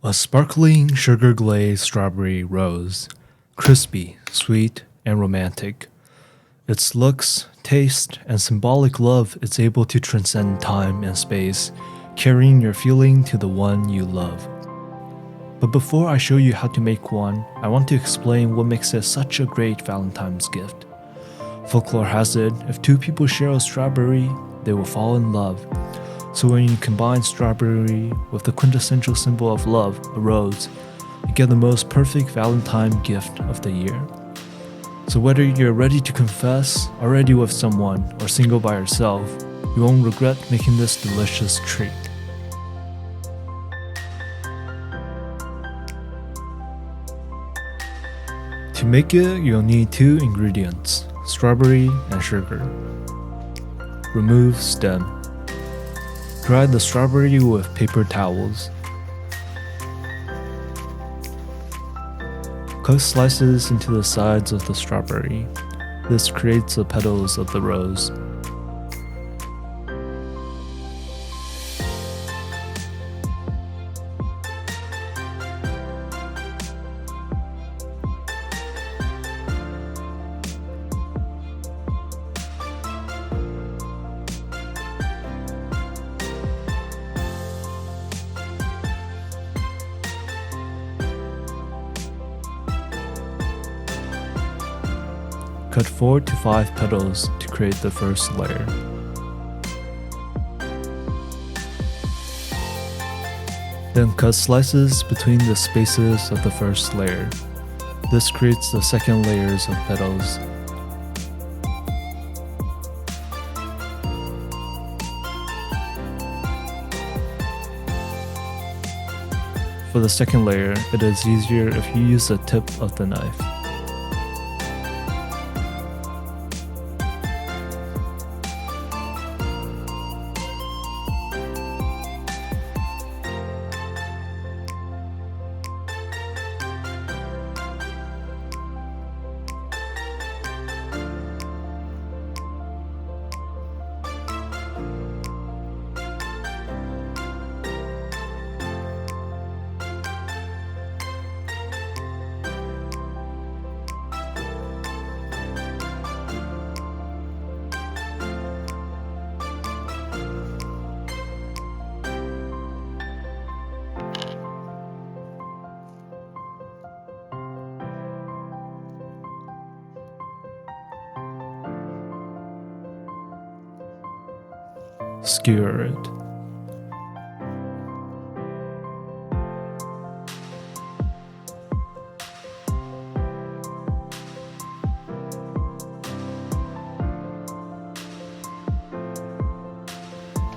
A sparkling sugar-glazed strawberry rose, crispy, sweet, and romantic. Its looks, taste, and symbolic love is able to transcend time and space, carrying your feeling to the one you love. But before I show you how to make one, I want to explain what makes it such a great Valentine's gift. Folklore has it, if two people share a strawberry, they will fall in love. So when you combine strawberry with the quintessential symbol of love, a rose, you get the most perfect Valentine gift of the year. So whether you're ready to confess, already with someone, or single by yourself, you won't regret making this delicious treat. To make it, you'll need 2 ingredients, strawberry and sugar. Remove stem. Dry the strawberry with paper towels. Cut slices into the sides of the strawberry. This creates the petals of the rose. Cut 4 to 5 petals to create the first layer. Then cut slices between the spaces of the first layer. This creates the second layers of petals. For the second layer, it is easier if you use the tip of the knife. Skewer it.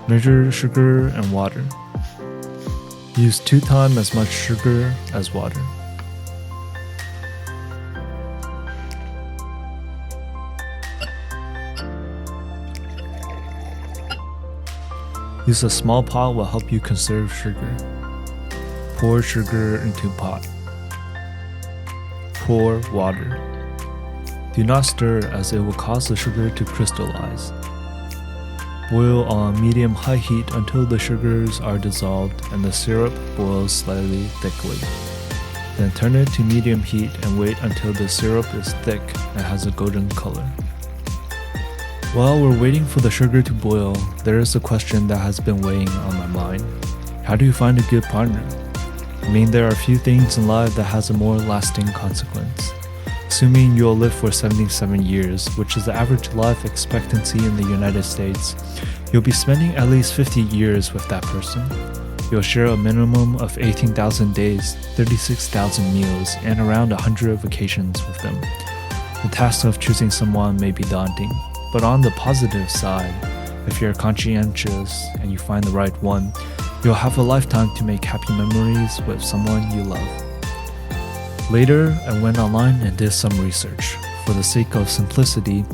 Measure sugar and water. Use 2 times as much sugar as water. Use a small pot will help you conserve sugar. Pour sugar into pot. Pour water. Do not stir as it will cause the sugar to crystallize. Boil on medium-high heat until the sugars are dissolved and the syrup boils slightly thickly. Then turn it to medium heat and wait until the syrup is thick and has a golden color. While we're waiting for the sugar to boil, there is a question that has been weighing on my mind. How do you find a good partner? I mean, there are few things in life that has a more lasting consequence. Assuming you'll live for 77 years, which is the average life expectancy in the United States, you'll be spending at least 50 years with that person. You'll share a minimum of 18,000 days, 36,000 meals, and around 100 vacations with them. The task of choosing someone may be daunting. But on the positive side, if you're conscientious and you find the right one, you'll have a lifetime to make happy memories with someone you love. Later, I went online and did some research. For the sake of simplicity,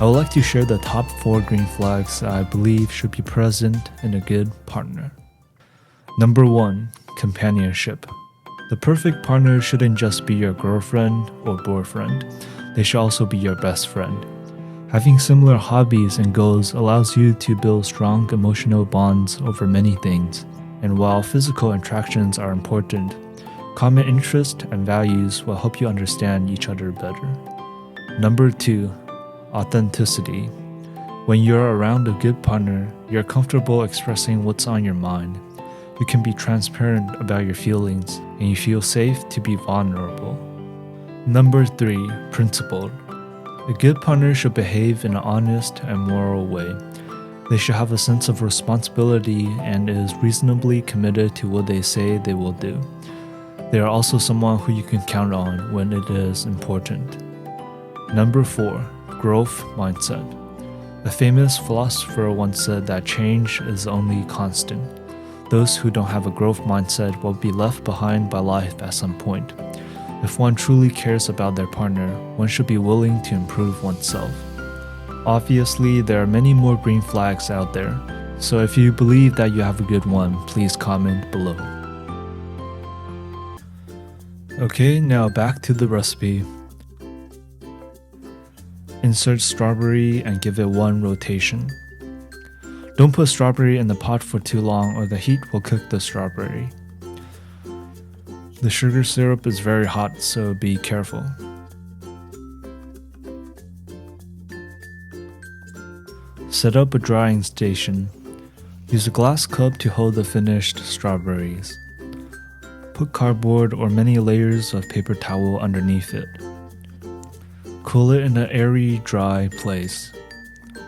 I would like to share the top 4 green flags that I believe should be present in a good partner. Number 1. Companionship. The perfect partner shouldn't just be your girlfriend or boyfriend. They should also be your best friend. Having similar hobbies and goals allows you to build strong emotional bonds over many things. And while physical attractions are important, common interests and values will help you understand each other better. Number 2, authenticity. When you're around a good partner, you're comfortable expressing what's on your mind. You can be transparent about your feelings, and you feel safe to be vulnerable. Number 3, principled. A good partner should behave in an honest and moral way. They should have a sense of responsibility and is reasonably committed to what they say they will do. They are also someone who you can count on when it is important. Number 4, growth mindset. A famous philosopher once said that change is the only constant. Those who don't have a growth mindset will be left behind by life at some point. If one truly cares about their partner, one should be willing to improve oneself. Obviously, there are many more green flags out there, so if you believe that you have a good one, please comment below. Okay, now back to the recipe. Insert strawberry and give it 1 rotation. Don't put strawberry in the pot for too long or the heat will cook the strawberry. The sugar syrup is very hot, so be careful. Set up a drying station. Use a glass cup to hold the finished strawberries. Put cardboard or many layers of paper towel underneath it. Cool it in an airy, dry place.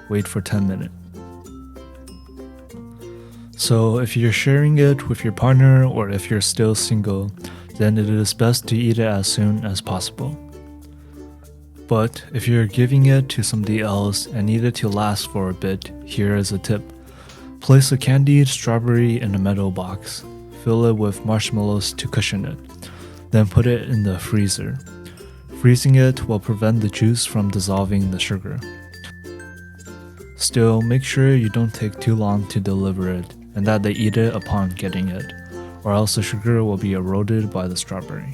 Wait for 10 minutes. So if you're sharing it with your partner or if you're still single, then it is best to eat it as soon as possible. But if you're giving it to somebody else and need it to last for a bit, here is a tip. Place a candied strawberry in a metal box. Fill it with marshmallows to cushion it. Then put it in the freezer. Freezing it will prevent the juice from dissolving the sugar. Still, make sure you don't take too long to deliver it and that they eat it upon getting it, or else the sugar will be eroded by the strawberry.